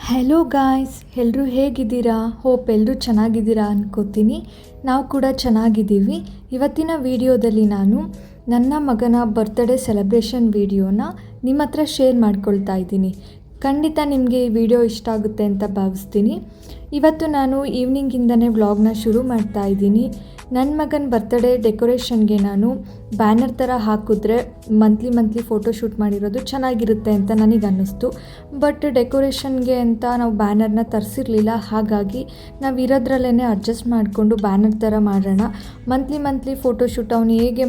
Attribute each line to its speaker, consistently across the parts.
Speaker 1: Hello guys, ಎಲ್ಲರೂ ಹೇಗಿದ್ದೀರಾ? Hope ಎಲ್ಲರೂ ಚೆನ್ನಾಗಿದ್ದೀರಾ ಅನ್ಕೋತೀನಿ. ನಾವು ಕೂಡ ಚೆನ್ನಾಗಿದ್ದೀವಿ. ಇವತ್ತಿನ ವಿಡಿಯೋದಲ್ಲಿ ನಾನು ನನ್ನ ಮಗನ ಬರ್ತ್ಡೇ ಸೆಲೆಬ್ರೇಷನ್ ವಿಡಿಯೋನ ನಿಮ್ಮ ಹತ್ರ ಶೇರ್ ಮಾಡ್ಕೊಳ್ತಾ ಇದ್ದೀನಿ. ಖಂಡಿತ ನಿಮಗೆ ಈ ವಿಡಿಯೋ ಇಷ್ಟ ಆಗುತ್ತೆ ಅಂತ ಭಾವಿಸ್ತೀನಿ. ಇವತ್ತು ನಾನು ಈವ್ನಿಂಗಿಂದನೇ ವ್ಲಾಗ್ನ ಶುರು ಮಾಡ್ತಾ ಇದ್ದೀನಿ. ನನ್ನ ಮಗನ ಬರ್ತ್ಡೇ ಡೆಕೋರೇಷನ್ಗೆ ನಾನು ಬ್ಯಾನರ್ ಥರ ಹಾಕಿದ್ರೆ ಮಂತ್ಲಿ ಫೋಟೋಶೂಟ್ ಮಾಡಿರೋದು ಚೆನ್ನಾಗಿರುತ್ತೆ ಅಂತ ನನಗೆ ಅನ್ನಿಸ್ತು. ಬಟ್ ಡೆಕೋರೇಷನ್ಗೆ ಅಂತ ನಾವು ಬ್ಯಾನರ್ನ ತರಿಸಿರಲಿಲ್ಲ. ಹಾಗಾಗಿ ನಾವು ಇರೋದ್ರಲ್ಲೇ ಅಡ್ಜಸ್ಟ್ ಮಾಡಿಕೊಂಡು ಬ್ಯಾನರ್ ಥರ ಮಾಡೋಣ. ಮಂತ್ಲಿ ಫೋಟೋಶೂಟ್ ಅವನು ಹೇಗೆ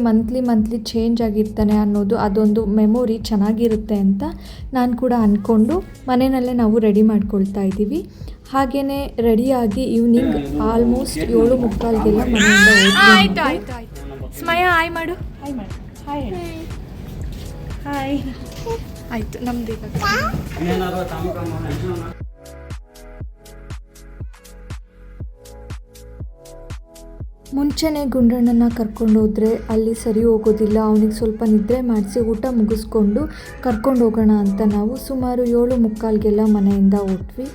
Speaker 1: ಮಂತ್ಲಿ ಚೇಂಜ್ ಆಗಿರ್ತಾನೆ ಅನ್ನೋದು ಅದೊಂದು ಮೆಮೊರಿ ಚೆನ್ನಾಗಿರುತ್ತೆ ಅಂತ ನಾನು ಕೂಡ ಅಂದ್ಕೊಂಡು ಮನೆಯಲ್ಲೇ ನಾವು ರೆಡಿ ಮಾಡ್ಕೊಳ್ತಾ ಇದ್ದೀವಿ. ಹಾಗೆಯೇ ರೆಡಿಯಾಗಿ ಈವ್ನಿಂಗ್ ಆಲ್ಮೋಸ್ಟ್ 7:45ಗೆಲ್ಲ ಮನೆಯಿಂದ
Speaker 2: ಆಯ್ತು ಸ್ಮಯ ಹಾಯ್ ಮಾಡು. ಹಾಯ್ ಆಯಿತು ನಮ್ದು.
Speaker 1: ಮುಂಚೆನೇ ಗುಂಡಣ್ಣನ ಕರ್ಕೊಂಡು ಹೋದರೆ ಅಲ್ಲಿ ಸರಿ ಹೋಗೋದಿಲ್ಲ. ಅವನಿಗೆ ಸ್ವಲ್ಪ ನಿದ್ರೆ ಮಾಡಿಸಿ ಊಟ ಮುಗಿಸ್ಕೊಂಡು ಕರ್ಕೊಂಡು ಹೋಗೋಣ ಅಂತ ನಾವು ಸುಮಾರು 7:45ಗೆಲ್ಲ ಮನೆಯಿಂದ ಹೊರಟ್ವಿ.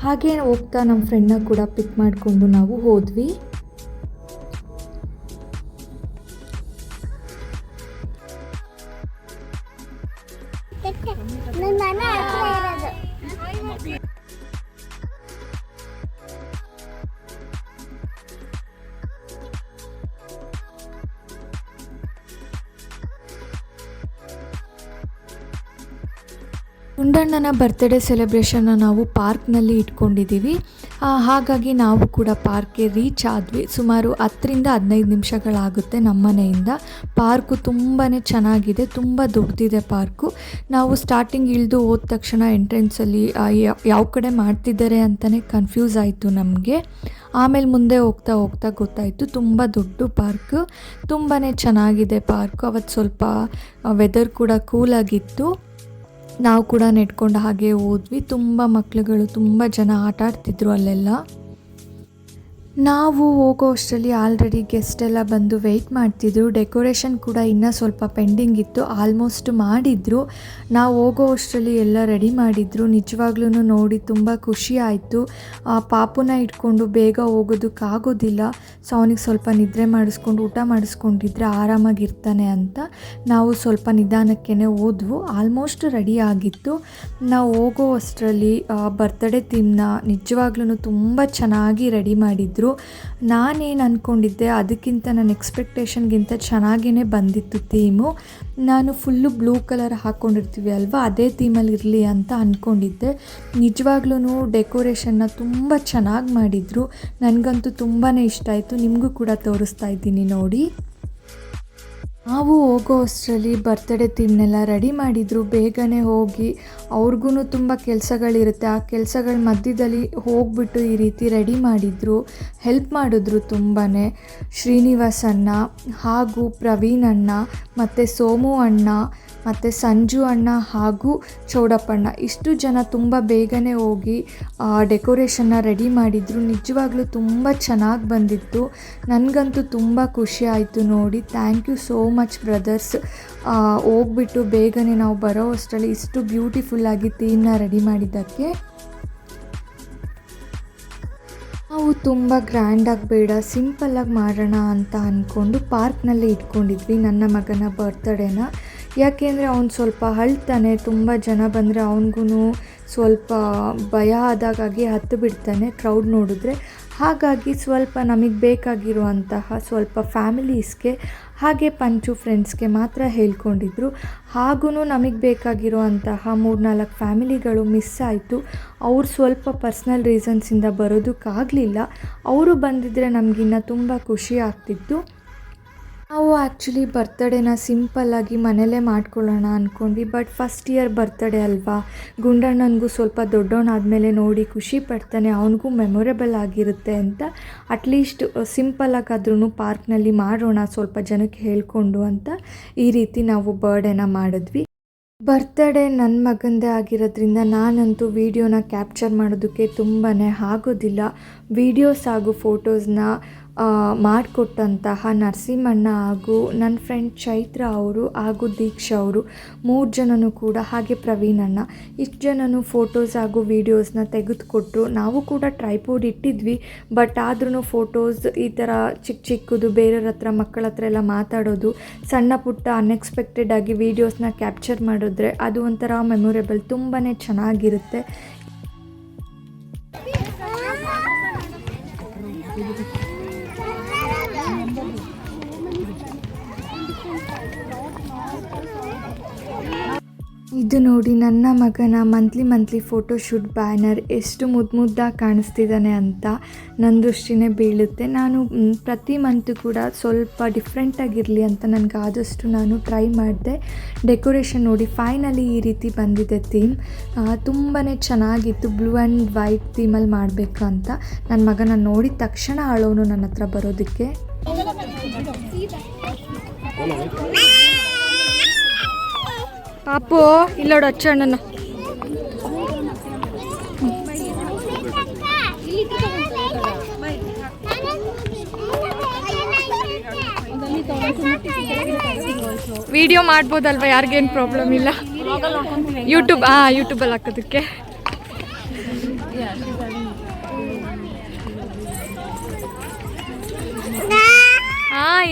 Speaker 1: ಹಾಗೆ ಹೋಗ್ತಾ ನಮ್ಮ ಫ್ರೆಂಡ್ನ ಕೂಡ ಪಿಕ್ ಮಾಡಿಕೊಂಡು ನಾವು ಹೋದ್ವಿ. ಗುಂಡಣ್ಣನ ಬರ್ತ್ಡೇ ಸೆಲೆಬ್ರೇಷನ್ನ ನಾವು ಪಾರ್ಕ್ನಲ್ಲಿ ಇಟ್ಕೊಂಡಿದ್ದೀವಿ. ಹಾಗಾಗಿ ನಾವು ಕೂಡ ಪಾರ್ಕ್ಗೆ ರೀಚ್ ಆದ್ವಿ. ಸುಮಾರು 10-15 ನಿಮಿಷಗಳಾಗುತ್ತೆ ನಮ್ಮ ಮನೆಯಿಂದ. ಪಾರ್ಕು ತುಂಬಾ ಚೆನ್ನಾಗಿದೆ, ತುಂಬ ದೊಡ್ಡದಿದೆ ಪಾರ್ಕು. ನಾವು ಸ್ಟಾರ್ಟಿಂಗ್ ಇಳಿದು ಹೋದ ತಕ್ಷಣ ಎಂಟ್ರೆನ್ಸಲ್ಲಿ ಯಾವ ಕಡೆ ಮಾಡ್ತಿದ್ದಾರೆ ಅಂತಲೇ ಕನ್ಫ್ಯೂಸ್ ಆಯಿತು ನಮಗೆ. ಆಮೇಲೆ ಮುಂದೆ ಹೋಗ್ತಾ ಗೊತ್ತಾಯಿತು ತುಂಬ ದೊಡ್ಡ ಪಾರ್ಕು, ತುಂಬಾ ಚೆನ್ನಾಗಿದೆ ಪಾರ್ಕು. ಅವತ್ತು ಸ್ವಲ್ಪ ವೆದರ್ ಕೂಡ ಕೂಲಾಗಿತ್ತು. ನಾವು ಕೂಡ ನೆಟ್ಕೊಂಡು ಹಾಗೆ ಹೋದ್ವಿ. ತುಂಬ ಮಕ್ಕಳುಗಳು, ತುಂಬ ಜನ ಆಟ ಆಡ್ತಿದ್ರು ಅಲ್ಲೆಲ್ಲ. ನಾವು ಹೋಗೋ ಅಷ್ಟರಲ್ಲಿ ಆಲ್ರೆಡಿ ಗೆಸ್ಟ್ ಎಲ್ಲ ಬಂದು ವೆಯ್ಟ್ ಮಾಡ್ತಿದ್ರು. ಡೆಕೋರೇಷನ್ ಕೂಡ ಇನ್ನೂ ಸ್ವಲ್ಪ ಪೆಂಡಿಂಗ್ ಇತ್ತು, ಆಲ್ಮೋಸ್ಟ್ ಮಾಡಿದರು. ನಾವು ಹೋಗೋ ಅಷ್ಟರಲ್ಲಿ ಎಲ್ಲ ರೆಡಿ ಮಾಡಿದರು. ನಿಜವಾಗ್ಲೂ ನೋಡಿ ತುಂಬ ಖುಷಿ ಆಯಿತು. ಪಾಪುನ ಇಟ್ಕೊಂಡು ಬೇಗ ಹೋಗೋದಕ್ಕಾಗೋದಿಲ್ಲ. ಸೊ ಅವನಿಗೆ ಸ್ವಲ್ಪ ನಿದ್ರೆ ಮಾಡಿಸ್ಕೊಂಡು ಊಟ ಮಾಡಿಸ್ಕೊಂಡಿದ್ರೆ ಆರಾಮಾಗಿರ್ತಾನೆ ಅಂತ ನಾವು ಸ್ವಲ್ಪ ನಿಧಾನಕ್ಕೇ ಹೋದ್ವು. ಆಲ್ಮೋಸ್ಟ್ ರೆಡಿ ಆಗಿತ್ತು. ನಾವು ಹೋಗೋ ಅಷ್ಟರಲ್ಲಿ ಬರ್ತ್ಡೇ ಥೀಮ್ನ ನಿಜವಾಗ್ಲೂ ತುಂಬ ಚೆನ್ನಾಗಿ ರೆಡಿ ಮಾಡಿದರು. ನಾನೇನು ಅಂದ್ಕೊಂಡಿದ್ದೆ ಅದಕ್ಕಿಂತ ನನ್ನ ಎಕ್ಸ್ಪೆಕ್ಟೇಷನ್ಗಿಂತ ಚೆನ್ನಾಗೇ ಬಂದಿತ್ತು ಥೀಮು. ನಾನು ಫುಲ್ಲು ಬ್ಲೂ ಕಲರ್ ಹಾಕ್ಕೊಂಡಿರ್ತೀವಿ ಅಲ್ವಾ, ಅದೇ ಥೀಮಲ್ಲಿ ಇರಲಿ ಅಂತ ಅಂದ್ಕೊಂಡಿದ್ದೆ. ನಿಜವಾಗ್ಲೂ ಡೆಕೋರೇಷನ್ನ ತುಂಬ ಚೆನ್ನಾಗಿ ಮಾಡಿದರು. ನನಗಂತೂ ತುಂಬಾ ಇಷ್ಟ ಆಯಿತು. ನಿಮಗೂ ಕೂಡ ತೋರಿಸ್ತಾ ಇದ್ದೀನಿ ನೋಡಿ. ನಾವು ಹೋಗೋ ಅಷ್ಟರಲ್ಲಿ ಬರ್ತ್ಡೇ ಥೀಮ್ನೆಲ್ಲ ರೆಡಿ ಮಾಡಿದರು. ಬೇಗನೆ ಹೋಗಿ ಅವ್ರಿಗೂ ತುಂಬ ಕೆಲಸಗಳಿರುತ್ತೆ. ಆ ಕೆಲಸಗಳ ಮಧ್ಯದಲ್ಲಿ ಹೋಗ್ಬಿಟ್ಟು ಈ ರೀತಿ ರೆಡಿ ಮಾಡಿದರು, ಹೆಲ್ಪ್ ಮಾಡಿದ್ರು ತುಂಬಾ. ಶ್ರೀನಿವಾಸ್ ಅಣ್ಣ ಹಾಗೂ ಪ್ರವೀಣ್ ಅಣ್ಣ ಮತ್ತು ಸೋಮು ಅಣ್ಣ ಮತ್ತು ಸಂಜು ಅಣ್ಣ ಹಾಗೂ ಚೌಡಪ್ಪಣ್ಣ ಇಷ್ಟು ಜನ ತುಂಬ ಬೇಗನೆ ಹೋಗಿ ಡೆಕೋರೇಷನ್ನ ರೆಡಿ ಮಾಡಿದರು. ನಿಜವಾಗ್ಲೂ ತುಂಬ ಚೆನ್ನಾಗಿ ಬಂದಿತ್ತು. ನನಗಂತೂ ತುಂಬ ಖುಷಿ ಆಯಿತು ನೋಡಿ. Thank you so much brothers. ಹೋಗ್ಬಿಟ್ಟು ಬೇಗನೆ ನಾವು ಬರೋ ಅಷ್ಟರಲ್ಲಿ ಇಷ್ಟು ಬ್ಯೂಟಿಫುಲ್ಲಾಗಿ ಥೀಮ್ನ ರೆಡಿ ಮಾಡಿದ್ದಕ್ಕೆ. ನಾವು ತುಂಬ ಗ್ರ್ಯಾಂಡಾಗಿ ಬೇಡ, ಸಿಂಪಲ್ಲಾಗಿ ಮಾಡೋಣ ಅಂತ ಅಂದ್ಕೊಂಡು ಪಾರ್ಕ್ನಲ್ಲೇ ಇಟ್ಕೊಂಡಿದ್ವಿ ನನ್ನ ಮಗನ ಬರ್ತ್ಡೇನ. ಯಾಕೆಂದರೆ ಅವ್ನು ಸ್ವಲ್ಪ ಅಳ್ತಾನೆ. ತುಂಬ ಜನ ಬಂದರೆ ಅವನಿಗೂ ಸ್ವಲ್ಪ ಭಯ ಆದಾಗಾಗಿ ಹತ್ತು ಬಿಡ್ತಾನೆ ಕ್ರೌಡ್ ನೋಡಿದ್ರೆ. ಹಾಗಾಗಿ ಸ್ವಲ್ಪ ನಮಗೆ ಬೇಕಾಗಿರುವಂತಹ ಸ್ವಲ್ಪ ಫ್ಯಾಮಿಲೀಸ್ಗೆ ಹಾಗೆ ಪಂಚು ಫ್ರೆಂಡ್ಸ್ಗೆ ಮಾತ್ರ ಹೇಳ್ಕೊಂಡಿದ್ರು. ಹಾಗೂ ನಮಗೆ ಬೇಕಾಗಿರುವಂತಹ 3-4 ಫ್ಯಾಮಿಲಿಗಳು ಮಿಸ್ ಆಯಿತು. ಅವ್ರು ಸ್ವಲ್ಪ ಪರ್ಸ್ನಲ್ ರೀಸನ್ಸಿಂದ ಬರೋದಕ್ಕಾಗಲಿಲ್ಲ. ಅವರು ಬಂದಿದ್ದರೆ ನಮಗಿನ್ನ ತುಂಬ ಖುಷಿ ಆಗ್ತಿತ್ತು. ನಾವು ಆ್ಯಕ್ಚುಲಿ ಬರ್ತ್ಡೇನ ಸಿಂಪಲ್ಲಾಗಿ ಮನೇಲೇ ಮಾಡ್ಕೊಳ್ಳೋಣ ಅಂದ್ಕೊಂಡ್ವಿ. ಬಟ್ ಫಸ್ಟ್ ಇಯರ್ ಬರ್ತ್ಡೇ ಅಲ್ವಾ, ಗುಂಡಣ್ಣನಿಗೂ ಸ್ವಲ್ಪ ದೊಡ್ಡವನಾದಮೇಲೆ ನೋಡಿ ಖುಷಿ ಪಡ್ತಾನೆ, ಅವನಿಗೂ ಮೆಮೊರೇಬಲ್ ಆಗಿರುತ್ತೆ ಅಂತ ಅಟ್ಲೀಸ್ಟ್ ಸಿಂಪಲ್ಲಾಗಾದ್ರೂ ಪಾರ್ಕ್ನಲ್ಲಿ ಮಾಡೋಣ ಸ್ವಲ್ಪ ಜನಕ್ಕೆ ಹೇಳ್ಕೊಂಡು ಅಂತ ಈ ರೀತಿ ನಾವು ಬರ್ಡೇನ ಮಾಡಿದ್ವಿ. ಬರ್ತ್ಡೇ ನನ್ನ ಮಗಂದೇ ಆಗಿರೋದ್ರಿಂದ ನಾನಂತೂ ವೀಡಿಯೋನ ಕ್ಯಾಪ್ಚರ್ ಮಾಡೋದಕ್ಕೆ ತುಂಬಾ ಆಗೋದಿಲ್ಲ. ವೀಡಿಯೋಸ್ ಹಾಗೂ ಫೋಟೋಸ್ನ ಮಾಡಿಕೊಟ್ಟಂತಹ ನರಸಿಂಹಣ್ಣ ಹಾಗೂ ನನ್ನ ಫ್ರೆಂಡ್ ಚೈತ್ರ ಅವರು ಹಾಗೂ ದೀಕ್ಷಾ ಅವರು 3 ಜನನೂ ಕೂಡ, ಹಾಗೆ ಪ್ರವೀಣಣ್ಣ, ಇಷ್ಟು ಜನನು ಫೋಟೋಸ್ ಹಾಗೂ ವೀಡಿಯೋಸ್ನ ತೆಗೆದುಕೊಟ್ರು. ನಾವು ಕೂಡ ಟ್ರೈಪೋಡ್ ಇಟ್ಟಿದ್ವಿ, ಬಟ್ ಆದ್ರೂ ಫೋಟೋಸ್ ಈ ಥರ ಚಿಕ್ಕದು ಬೇರೆಯವ್ರ ಹತ್ರ ಮಕ್ಕಳ ಹತ್ರ ಎಲ್ಲ ಮಾತಾಡೋದು, ಸಣ್ಣ ಪುಟ್ಟ ಅನ್ಎಕ್ಸ್ಪೆಕ್ಟೆಡ್ ಆಗಿ ವೀಡಿಯೋಸ್ನ ಕ್ಯಾಪ್ಚರ್ ಮಾಡಿದ್ರೆ ಅದು ಒಂಥರ ಮೆಮೊರೇಬಲ್, ತುಂಬಾ ಚೆನ್ನಾಗಿರುತ್ತೆ. ಇದು ನೋಡಿ ನನ್ನ ಮಗನ ಮಂತ್ಲಿ ಫೋಟೋಶೂಟ್ ಬ್ಯಾನರ್ ಎಷ್ಟು ಮುದ್ದಾಗಿ ಕಾಣಿಸ್ತಿದ್ದಾನೆ ಅಂತ ನನ್ನ ದೃಷ್ಟಿನೇ ಬೀಳುತ್ತೆ. ನಾನು ಪ್ರತಿ ಮಂತು ಕೂಡ ಸ್ವಲ್ಪ ಡಿಫ್ರೆಂಟಾಗಿರಲಿ ಅಂತ ನನಗೆ ಆದಷ್ಟು ನಾನು ಟ್ರೈ ಮಾಡಿದೆ. ಡೆಕೋರೇಷನ್ ನೋಡಿ ಫೈನಲಿ ಈ ರೀತಿ ಬಂದಿದೆ ಥೀಮ್. ತುಂಬಾ ಚೆನ್ನಾಗಿತ್ತು. ಬ್ಲೂ ಆ್ಯಂಡ್ ವೈಟ್ ಥೀಮಲ್ಲಿ ಮಾಡಬೇಕು ಅಂತ ನನ್ನ ಮಗನ ನೋಡಿದ ತಕ್ಷಣ ಅಳೋನು ನನ್ನ ಹತ್ರ ಬರೋದಕ್ಕೆ. ಪಾಪು ಇಲ್ಲೋಡು ಅಚ್ಚಣ್ಣನ. ವಿಡಿಯೋ ಮಾಡ್ಬೋದಲ್ವ, ಯಾರಿಗೇನು ಪ್ರಾಬ್ಲಮ್ ಇಲ್ಲ. ಯೂಟ್ಯೂಬಲ್ಲಿ ಹಾಕೋದಕ್ಕೆ.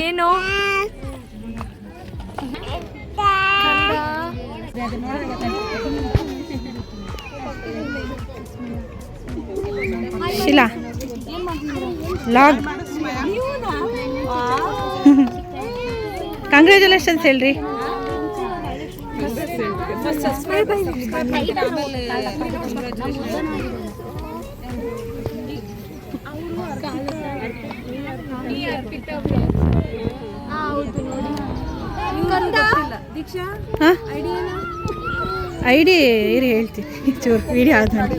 Speaker 1: ಏನು ಶಿಲಾ ಲಾಗ್ ಕಂಗ್ರ್ಯಾಚುಲೇಷನ್ಸ್ ಹೇಳ್ರಿ. ಐಡಿ ಇರಿ ಹೇಳ್ತೀನಿ ಚೂರು ವಿಡಿಯೋ ಆದ್ಮೇಲೆ.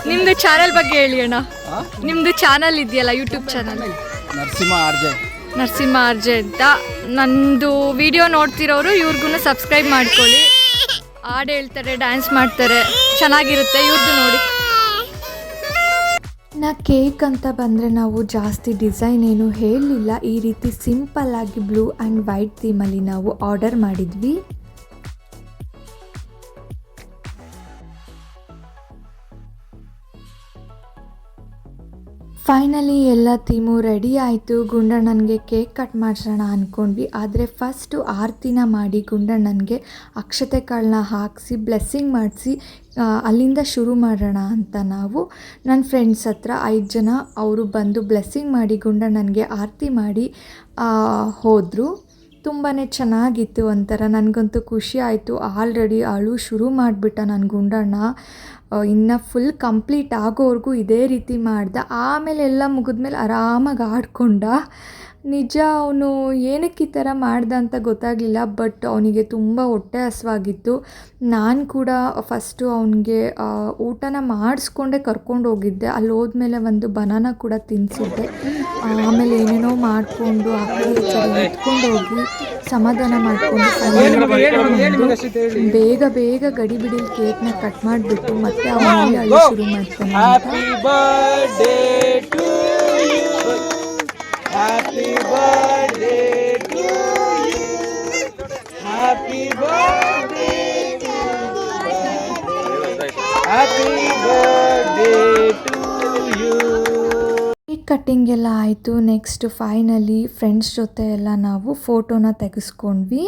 Speaker 1: ನಿಮ್ದು ಚಾನಲ್ ಬಗ್ಗೆ ಹೇಳಿ ಅಣ್ಣ. ನಿಮ್ದು ಚಾನಲ್ ಇದೆಯಲ್ಲ, ಯೂಟ್ಯೂಬ್ ಚಾನಲ್ ನರಸಿಂಹ ಆರ್ಜೆ ಅಂತ. ನಂದು ವಿಡಿಯೋ ನೋಡ್ತಿರೋರು ಇವ್ರಿಗೂ ಸಬ್ಸ್ಕ್ರೈಬ್ ಮಾಡ್ಕೊಳ್ಳಿ. ಹಾಡು ಹೇಳ್ತಾರೆ, ಡ್ಯಾನ್ಸ್ ಮಾಡ್ತಾರೆ, ಚೆನ್ನಾಗಿರುತ್ತೆ ಇವ್ರದ್ದು ನೋಡಿ. ಕೇಕ್ ಅಂತ ಬಂದರೆ ನಾವು ಜಾಸ್ತಿ ಡಿಸೈನ್ ಏನು ಹೇಳಲಿಲ್ಲ. ಈ ರೀತಿ ಸಿಂಪಲ್ಲಾಗಿ ಬ್ಲೂ ಆ್ಯಂಡ್ ವೈಟ್ ಥೀಮಲ್ಲಿ ನಾವು ಆರ್ಡರ್ ಮಾಡಿದ್ವಿ. ಫೈನಲಿ ಎಲ್ಲ ಥೀಮು ರೆಡಿ ಆಯಿತು. ಗುಂಡಣ್ಣನಿಗೆ ಕೇಕ್ ಕಟ್ ಮಾಡಿಸೋಣ ಅಂದ್ಕೊಂಡ್ವಿ. ಆದರೆ ಫಸ್ಟು ಆರತಿನ ಮಾಡಿ ಗುಂಡಣ್ಣನಿಗೆ ಅಕ್ಷತೆ ಕಾಳನ್ನ ಹಾಕಿಸಿ ಬ್ಲೆಸ್ಸಿಂಗ್ ಮಾಡಿಸಿ ಅಲ್ಲಿಂದ ಶುರು ಮಾಡೋಣ ಅಂತ ನಾವು ನನ್ನ ಫ್ರೆಂಡ್ಸ್ ಹತ್ರ 5 ಜನ ಅವರು ಬಂದು ಬ್ಲೆಸ್ಸಿಂಗ್ ಮಾಡಿ ಗುಂಡಣ್ಣನಿಗೆ ಆರತಿ ಮಾಡಿ ಹೋದರು. ತುಂಬಾ ಚೆನ್ನಾಗಿತ್ತು. ಒಂಥರ ನನಗಂತೂ ಖುಷಿ ಆಯಿತು. ಆಲ್ರೆಡಿ ಅಳು ಶುರು ಮಾಡಿಬಿಟ್ಟ ನನ್ನ ಗುಂಡಣ್ಣ. ಇನ್ನು ಫುಲ್ ಕಂಪ್ಲೀಟ್ ಆಗೋವರೆಗೂ ಇದೇ ರೀತಿ ಮಾಡ್ದೆ. ಆಮೇಲೆ ಎಲ್ಲ ಮುಗಿದ್ಮೇಲೆ ಆರಾಮಾಗಿ ಆಡ್ಕೊಂಡ. ನಿಜ ಅವನು ಏನಕ್ಕೆ ಈ ಥರ ಮಾಡ್ದೆ ಅಂತ ಗೊತ್ತಾಗಲಿಲ್ಲ. ಬಟ್ ಅವನಿಗೆ ತುಂಬ ಹೊಟ್ಟೆ ಹಸಿವಾಗಿತ್ತು. ನಾನು ಕೂಡ ಫಸ್ಟು ಅವನಿಗೆ ಊಟನ ಮಾಡಿಸ್ಕೊಂಡೆ ಕರ್ಕೊಂಡು ಹೋಗಿದ್ದೆ. ಅಲ್ಲಿ ಹೋದ್ಮೇಲೆ ಒಂದು ಬನಾನ ಕೂಡ ತಿನ್ನಿಸಿದ್ದೆ. ಆಮೇಲೆ ಏನೇನೋ ಮಾಡಿಕೊಂಡು ಆ ಕಡೆ ಎತ್ಕೊಂಡು ಹೋಗಿ ಸಮಾಧಾನ ಮಾಡಿಕೊಂಡು ಬೇಗ ಗಡಿಬಿಡಿಲಿ ಕೇಕ್ನ ಕಟ್ ಮಾಡಿಬಿಟ್ಟು ಮತ್ತೆ ಅವನಲ್ಲಿ ಅಳು ಶುರು ಮಾಡ್ತಾನೆ.
Speaker 3: Happy birthday to you. Happy birthday to you. Happy birthday to you.
Speaker 1: Cake cutting ಎಲ್ಲ ಆಯಿತು. ನೆಕ್ಸ್ಟ್ ಫೈನಲಿ ಫ್ರೆಂಡ್ಸ್ ಜೊತೆ ಎಲ್ಲ ನಾವು ಫೋಟೋನ ತೆಗೆಸ್ಕೊಂಡ್ವಿ.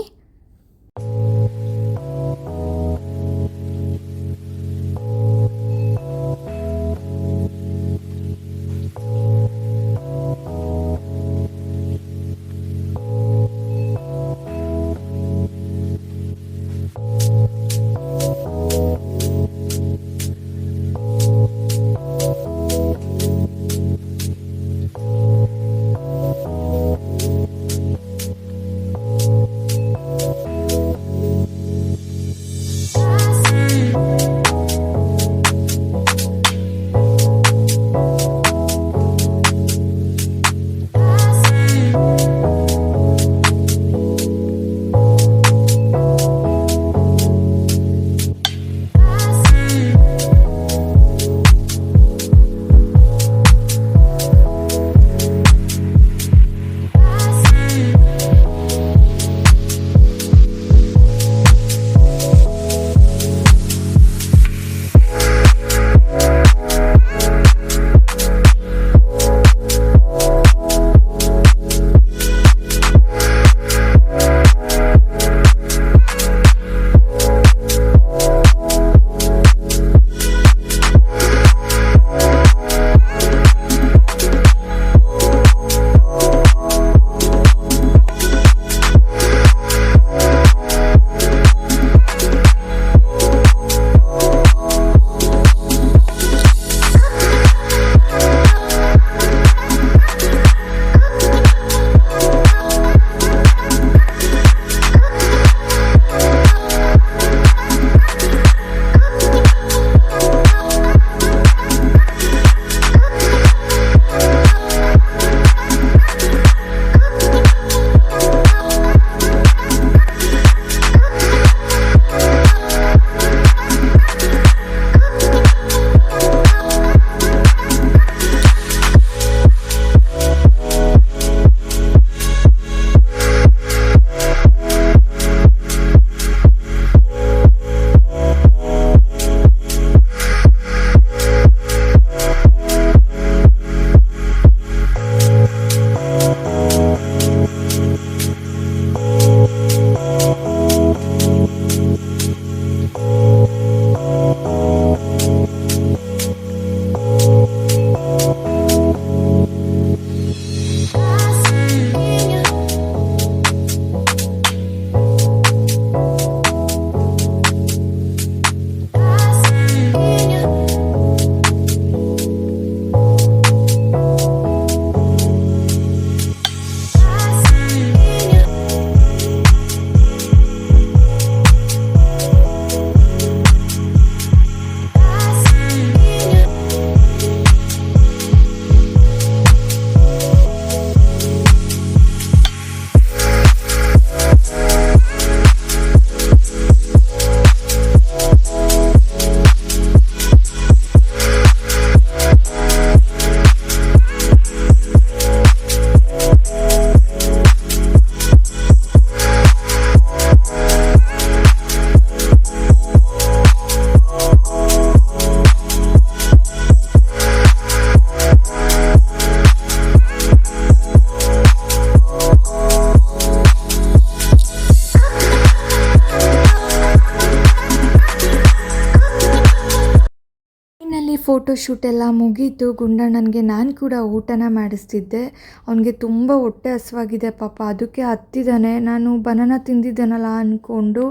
Speaker 1: ಫೋಟೋಶೂಟ್ ಎಲ್ಲ ಮುಗೀತು. ಗುಂಡಣ್ಣನಿಗೆ ನಾನು ಕೂಡ ಊಟನ ಮಾಡಿಸ್ತಿದ್ದೆ. ಅವನಿಗೆ ತುಂಬ ಹೊಟ್ಟೆ ಹಸಿವಾಗಿದೆ ಪಾಪ, ಅದಕ್ಕೆ ಹತ್ತಿದ್ದಾನೆ. ನಾನು ಬನಾನ ತಿಂದಿದ್ದಾನಲ್ಲ ಅಂದ್ಕೊಂಡು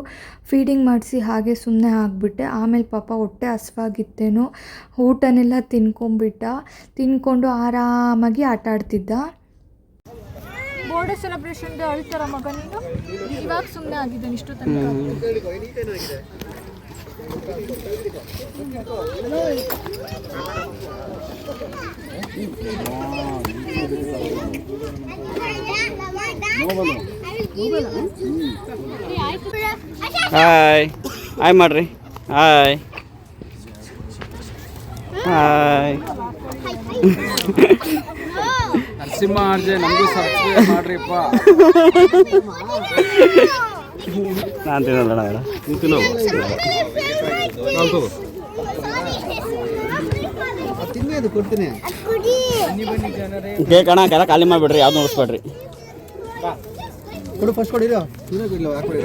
Speaker 1: ಫೀಡಿಂಗ್ ಮಾಡಿಸಿ ಹಾಗೆ ಸುಮ್ಮನೆ ಆಗಿಬಿಟ್ಟೆ. ಆಮೇಲೆ ಪಾಪ ಹೊಟ್ಟೆ ಹಸಿವಾಗಿತ್ತೇನೋ ಊಟನೆಲ್ಲ ತಿನ್ಕೊಂಡು ಆರಾಮಾಗಿ ಆಟ ಆಡ್ತಿದ್ದ.
Speaker 2: ಬೋರ್ಡೇ ಸೆಲೆಬ್ರೇಷನ್ಗೆ ಅಳ್ತಾರ ಮಗ ನೀನು, ಇವಾಗ ಸುಮ್ಮನೆ ಆಗಿದ್ದಾನೆ ಇಷ್ಟು ತನಕ.
Speaker 3: ಹಾಯ್ ಹಾಯ್ ಮಾಡ್ರಿ. ಹಾಯ್ ಹಾಯ್
Speaker 4: ನರಸಿಂಹ ಆರ್ಜೆ ನಮಗೂ ಸಬ್ಸ್ಕ್ರೈಬ್ ಮಾಡ್ರಿಪ್ಪ.
Speaker 3: ನಾನು ತಿನ್ನಲ್ಲ
Speaker 4: ತಿನ್ನೋದು ಕೊಡ್ತೀನಿ.
Speaker 3: ಕೇಕ್ ಅಣ್ಣ ಕೆಲ ಖಾಲಿ ಮಾಡಿಬಿಡ್ರಿ, ಯಾವ್ದು ನೋಡಿಸ್ಬೇಡ್ರಿ.
Speaker 4: ಕೊಡು ಫಸ್ಟ್ ಕೊಡಿರೋ ತಿನ್ನೋದಿಲ್ಲ ಹಾಕೊಡಿ.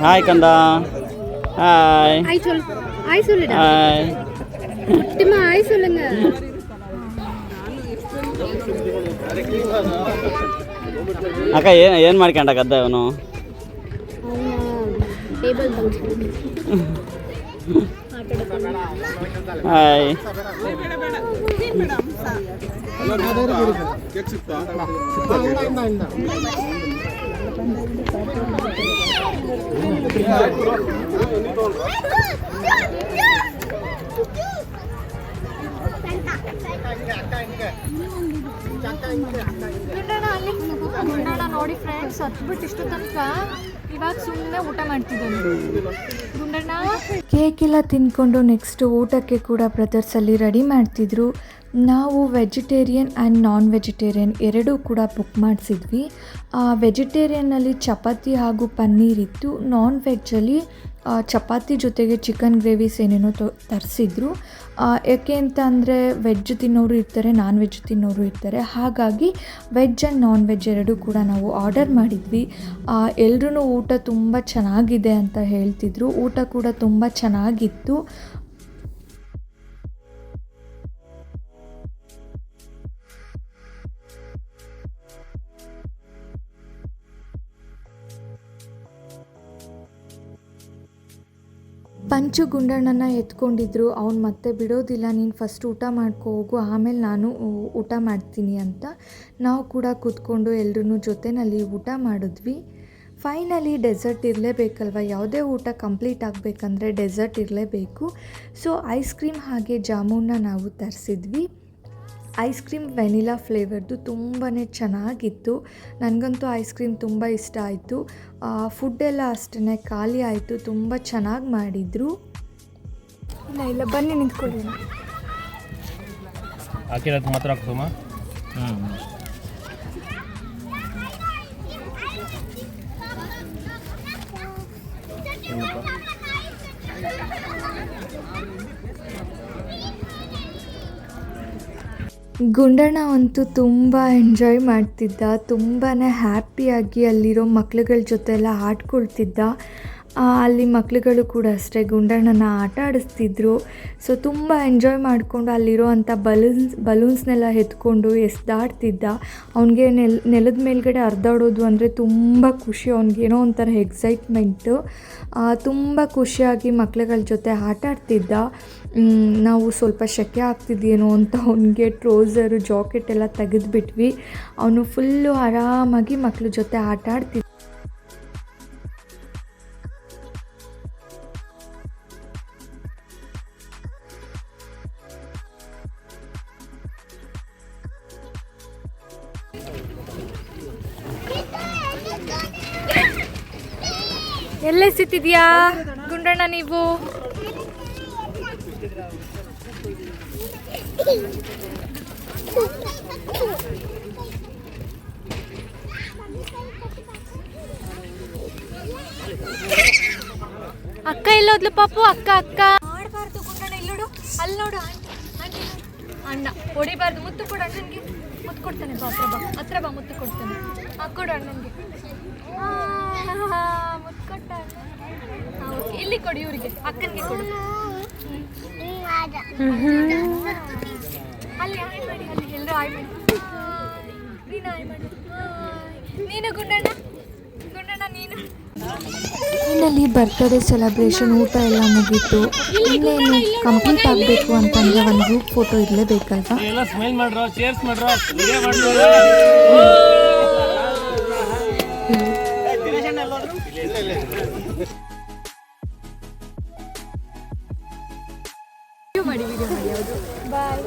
Speaker 3: ಹಾಯ್ ಕಂದ. ಹಾಯ್
Speaker 2: ஆய் சொல், ஆய் சொல்லுடா.
Speaker 3: ಹಾಯ್.
Speaker 2: குட்டிமா ஆய் சொல்லுங்க.
Speaker 3: ಅಕ್ಕ ಏನು ಮಾಡ್ಕೊಂಡ ಗದ್ದ ಇವನು?
Speaker 2: ಟೇಬಲ್
Speaker 3: ಹಾಯ್
Speaker 4: ಕೇಕ್ ಸಿಗ್ತಾ?
Speaker 2: ಗುಂಡಣ್ಣ ನೋಡಿ ಫ್ರೆಂಡ್ಸ್, ಹತ್ಬಿಟ್ಟು ಇಷ್ಟು ತನಕ ಇವಾಗ ಸುಮ್ಮನೆ ಊಟ ಮಾಡ್ತಿದ್ದಾನೆ ಗುಂಡಣ್ಣ.
Speaker 1: ಕೇಕ್ ಎಲ್ಲ ತಿಂದ್ಕೊಂಡು ನೆಕ್ಸ್ಟು ಊಟಕ್ಕೆ ಕೂಡ ಬ್ರದರ್ಸಲ್ಲಿ ರೆಡಿ ಮಾಡ್ತಿದ್ರು. ನಾವು ವೆಜಿಟೇರಿಯನ್ ಆ್ಯಂಡ್ ನಾನ್ ವೆಜಿಟೇರಿಯನ್ ಎರಡೂ ಕೂಡ ಬುಕ್ ಮಾಡಿಸಿದ್ವಿ. ವೆಜಿಟೇರಿಯನ್ನಲ್ಲಿ ಚಪಾತಿ ಹಾಗೂ ಪನ್ನೀರ್ ಇತ್ತು. ನಾನ್ ವೆಜ್ಜಲ್ಲಿ ಚಪಾತಿ ಜೊತೆಗೆ ಚಿಕನ್ ಗ್ರೇವೀಸ್ ಏನೇನೋ ತರಿಸಿದ್ರು. ಯಾಕೆ ಅಂತ ಅಂದರೆ ವೆಜ್ ತಿನ್ನೋರು ಇರ್ತಾರೆ, ನಾನ್ ವೆಜ್ ತಿನ್ನೋರು ಇರ್ತಾರೆ. ಹಾಗಾಗಿ ವೆಜ್ ಆ್ಯಂಡ್ ನಾನ್ ವೆಜ್ ಎರಡೂ ಕೂಡ ನಾವು ಆರ್ಡರ್ ಮಾಡಿದ್ವಿ. ಎಲ್ಲರೂ ಊಟ ತುಂಬ ಚೆನ್ನಾಗಿದೆ ಅಂತ ಹೇಳ್ತಿದ್ರು. ಊಟ ಕೂಡ ತುಂಬ ಚೆನ್ನಾಗಿತ್ತು. ಪಂಚು ಗುಂಡಣ್ಣನ ಎತ್ಕೊಂಡಿದ್ರು. ಅವ್ನು ಮತ್ತೆ ಬಿಡೋದಿಲ್ಲ, ನೀನು ಫಸ್ಟ್ ಊಟ ಮಾಡ್ಕೊ ಹೋಗು, ಆಮೇಲೆ ನಾನು ಊಟ ಮಾಡ್ತೀನಿ ಅಂತ. ನಾವು ಕೂಡ ಕೂತ್ಕೊಂಡು ಎಲ್ಲರೂ ಜೊತೆಯಲ್ಲಿ ಊಟ ಮಾಡಿದ್ವಿ. ಫೈನಲಿ ಡೆಸರ್ಟ್ ಇರಲೇಬೇಕಲ್ವ, ಯಾವುದೇ ಊಟ ಕಂಪ್ಲೀಟ್ ಆಗಬೇಕಂದ್ರೆ ಡೆಸರ್ಟ್ ಇರಲೇಬೇಕು. ಸೊ ಐಸ್ ಕ್ರೀಮ್ ಹಾಗೆ ಜಾಮೂನ್ನ ನಾವು ತರಿಸಿದ್ವಿ. ಐಸ್ ಕ್ರೀಮ್ ವೆನಿಲಾ ಫ್ಲೇವರ್ದು ತುಂಬಾ ಚೆನ್ನಾಗಿತ್ತು. ನನಗಂತೂ ಐಸ್ ಕ್ರೀಮ್ ತುಂಬ ಇಷ್ಟ ಆಯಿತು. ಫುಡ್ಡೆಲ್ಲ ಅಷ್ಟೇ ಖಾಲಿ ಆಯಿತು. ತುಂಬ ಚೆನ್ನಾಗಿ ಮಾಡಿದರು.
Speaker 2: ಇಲ್ಲ ಬನ್ನಿ ನಿಂತ್ಕೊಳ್ಳಿ.
Speaker 5: ಹಾಕಿರೋದು ಮಾತ್ರ ಹಾಕ್ಸೋಮ.
Speaker 1: ಗುಂಡಣ್ಣ ಅಂತೂ ತುಂಬ ಎಂಜಾಯ್ ಮಾಡ್ತಿದ್ದ. ತುಂಬಾ ಹ್ಯಾಪಿಯಾಗಿ ಅಲ್ಲಿರೋ ಮಕ್ಳುಗಳ ಜೊತೆ ಎಲ್ಲ ಆಡ್ಕೊಳ್ತಿದ್ದ. ಅಲ್ಲಿ ಮಕ್ಳುಗಳು ಕೂಡ ಅಷ್ಟೇ ಗುಂಡಣ್ಣನ ಆಟ ಆಡಿಸ್ತಿದ್ರು. ಸೊ ತುಂಬ ಎಂಜಾಯ್ ಮಾಡಿಕೊಂಡು ಅಲ್ಲಿರೋ ಅಂಥ ಬಲೂನ್ಸ್ನೆಲ್ಲ ಎತ್ಕೊಂಡು ಎಸ್ದಾಡ್ತಿದ್ದ. ಅವನಿಗೆ ನೆಲದ ಮೇಲ್ಗಡೆ ಹರಿದಾಡೋದು ಅಂದರೆ ತುಂಬ ಖುಷಿ. ಅವ್ನಿಗೇನೋ ಒಂಥರ ಎಕ್ಸೈಟ್ಮೆಂಟು. ತುಂಬ ಖುಷಿಯಾಗಿ ಮಕ್ಳುಗಳ ಜೊತೆ ಆಟ ಆಡ್ತಿದ್ದ. ನಾವು ಸ್ವಲ್ಪ ಶೆಕೆ ಆಗ್ತಿದ್ಯೇನೋ ಅಂತ ಅವನಿಗೆ ಟ್ರೌಸರು ಜಾಕೆಟ್ ಎಲ್ಲ ತೆಗೆದುಬಿಟ್ವಿ. ಅವನು ಫುಲ್ಲು ಆರಾಮಾಗಿ ಮಕ್ಳ ಜೊತೆ ಆಟ ಆಡ್ತಿದ್ದ.
Speaker 2: ಎಲ್ಲೆಸಿತಿದ್ಯಾ ಗುಂಡಣ್ಣ ನೀವು? ಅಕ್ಕ ಎಲ್ಲೋದ್ಲು ಪಾಪು? ಅಕ್ಕ ಅಕ್ಕ ಮಾಡಬಾರ್ದು ಗುಂಡಣ್ಣ. ಇಲ್ಲೋಡು, ಅಲ್ಲಿ ನೋಡು ಆಂಟಿ. ಅಣ್ಣ ಹೊಡಿಬಾರ್ದು. ಮುತ್ತು ಕೊಡು ಅಣ್ಣನಿಗೆ. ಮುತ್ತು ಕೊಡ್ತಾನೆ. ಬಾ ಹತ್ರ ಬಾ ಮುತ್ತು ಕೊಡ್ತಾನೆ. ಕೊಡು ಅಣ್ಣನಿಗೆ. ಮುತ್ಕೊಟ್ಟ ಇಲ್ಲಿ ಕೊಡಿ ಇವರಿಗೆ ಅಕ್ಕನಿಗೆ ಕೊಡು ಅಲ್ಲಿ ಆಯ್ ಮಾಡಿ ಅಲ್ಲಿ ಎಲ್ಲರೂ ಆಯ್ ಮಾಡಿ ನೀನು ಆಯ್ ಮಾಡಿ ನೀನು ಗುಂಡಣ್ಣ ನೀನು
Speaker 1: ಫೈನಲಿ ಬರ್ತ್ಡೇ ಸೆಲೆಬ್ರೇಷನ್ ಊಟ ಎಲ್ಲ ಮುಗೀತು. ಇನ್ನೇನು ಕಂಪ್ಲೀಟ್ ಆಗಬೇಕು ಅಂತಂದರೆ ಒಂದು ಗ್ರೂಪ್ ಫೋಟೋ ಇರಲೇಬೇಕಲ್ವಾ.
Speaker 3: ಎಲ್ಲ ಸ್ಮೈಲ್ ಮಾಡ್ರೋ, ಚೇರ್ಸ್ ಮಾಡ್ರೋ, ವಿಡಿಯೋ ಮಾಡ್ರೋ.
Speaker 2: ವಿಡಿಯೋ ಮಾಡಿ ಹೌದು ಬಾಯ್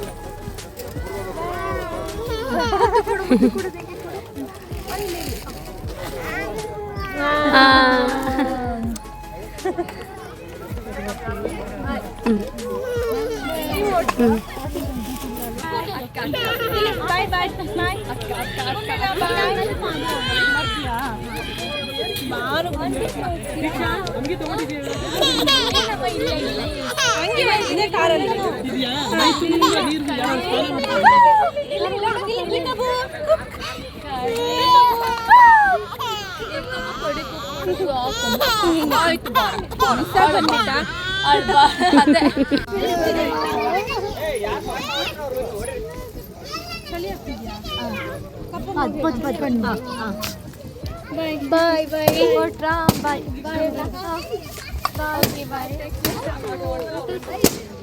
Speaker 2: ಬಾಯ್ ಬಾಯ್ ಬಾಯ್ ಬಾಯ್ ಕೊಟ್ರಾ ಬಾಯ್ ಬಾಯ್ ಬಾಯ್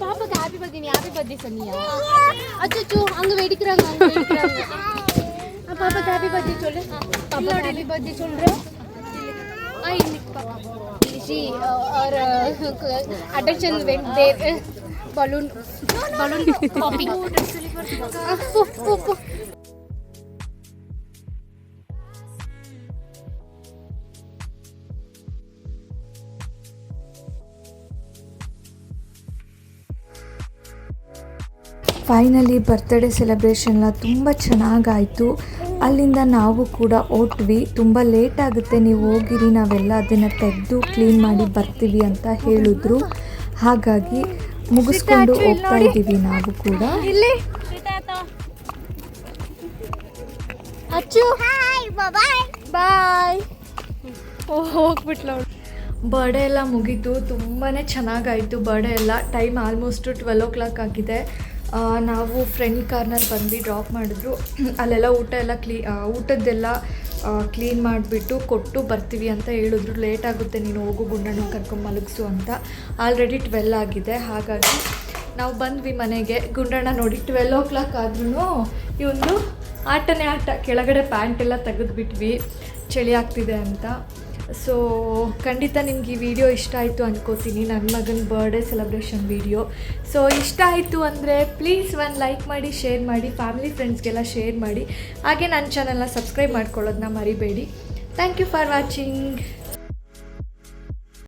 Speaker 2: பாப்பாக்கு ஹாப்பி பர்த்டே சொன்னியா அச்சோ அங்க வெடிக்கறாங்க பாப்பாக்கு ஹாப்பி பர்த்டே சொல்லு பாப்பாக்கு ஹாப்பி பர்த்டே சொல்றேன் இன்னைக்கு பாப்பா जी और attention went there balloon popping
Speaker 1: finally birthday celebration ಎಲ್ಲ ತುಂಬ ಚೆನ್ನಾಗಾಯಿತು. ಅಲ್ಲಿಂದ ನಾವು ಕೂಡ ಹೊರಟ್ವಿ. ತುಂಬ ಲೇಟ್ ಆಗುತ್ತೆ, ನೀವು ಹೋಗಿರಿ, ನಾವೆಲ್ಲ ಅದನ್ನು ತೆಗೆದು ಕ್ಲೀನ್ ಮಾಡಿ ಬರ್ತೀವಿ ಅಂತ ಹೇಳಿದ್ರು. ಹಾಗಾಗಿ ಮುಗಿಸ್ಕೊಂಡು ಹೋಗ್ತಾ ಇದ್ದೀವಿ ನಾವು ಕೂಡ.
Speaker 2: ಅಚ್ಚು ಬಾಯ್ ಹೋಗ್ಬಿಟ್ಲ.
Speaker 1: ಬರ್ಡೇ ಎಲ್ಲ ಮುಗೀತು, ತುಂಬಾ ಚೆನ್ನಾಗಾಯಿತು ಬರ್ಡೇ ಎಲ್ಲ. ಟೈಮ್ ಆಲ್ಮೋಸ್ಟು 12 o'clock ಆಗಿದೆ. ನಾವು ಫ್ರೆಂಡ್ ಕಾರ್ನಲ್ಲಿ ಬಂದು ಡ್ರಾಪ್ ಮಾಡಿದ್ರು. ಅಲ್ಲೆಲ್ಲ ಊಟದ್ದೆಲ್ಲ ಕ್ಲೀನ್ ಮಾಡಿಬಿಟ್ಟು ಕೊಟ್ಟು ಬರ್ತೀವಿ ಅಂತ ಹೇಳಿದ್ರು. ಲೇಟ್ ಆಗುತ್ತೆ, ನೀನು ಹೋಗು ಗುಂಡಣ್ಣ ಕರ್ಕೊಂಡು ಮಲಗಿಸು ಅಂತ. ಆಲ್ರೆಡಿ 12 ಆಗಿದೆ. ಹಾಗಾಗಿ ನಾವು ಬಂದ್ವಿ ಮನೆಗೆ. ಗುಂಡಣ್ಣ ನೋಡಿ 12 o'clock ಆದ್ರೂ ಇವೊಂದು ಆಟನೇ ಆಟ. ಕೆಳಗಡೆ ಪ್ಯಾಂಟ್ ಎಲ್ಲ ತೆಗೆದುಬಿಟ್ವಿ ಚಳಿ ಆಗ್ತಿದೆ ಅಂತ. ಸೊ ಖಂಡಿತ ನಿಮ್ಗೆ ಈ ವಿಡಿಯೋ ಇಷ್ಟ ಆಯಿತು ಅಂದ್ಕೋತೀನಿ, ನನ್ನ ಮಗನ ಬರ್ಡೇ ಸೆಲೆಬ್ರೇಷನ್ ವಿಡಿಯೋ. ಸೊ ಇಷ್ಟ ಆಯಿತು ಅಂದರೆ ಪ್ಲೀಸ್ ಒಂದು ಲೈಕ್ ಮಾಡಿ, ಶೇರ್ ಮಾಡಿ, ಫ್ಯಾಮಿಲಿ ಫ್ರೆಂಡ್ಸ್ಗೆಲ್ಲ ಶೇರ್ ಮಾಡಿ. ಹಾಗೆ ನನ್ನ ಚಾನಲ್ನ ಸಬ್ಸ್ಕ್ರೈಬ್ ಮಾಡ್ಕೊಳ್ಳೋದನ್ನ ಮರಿಬೇಡಿ. Thank you for watching.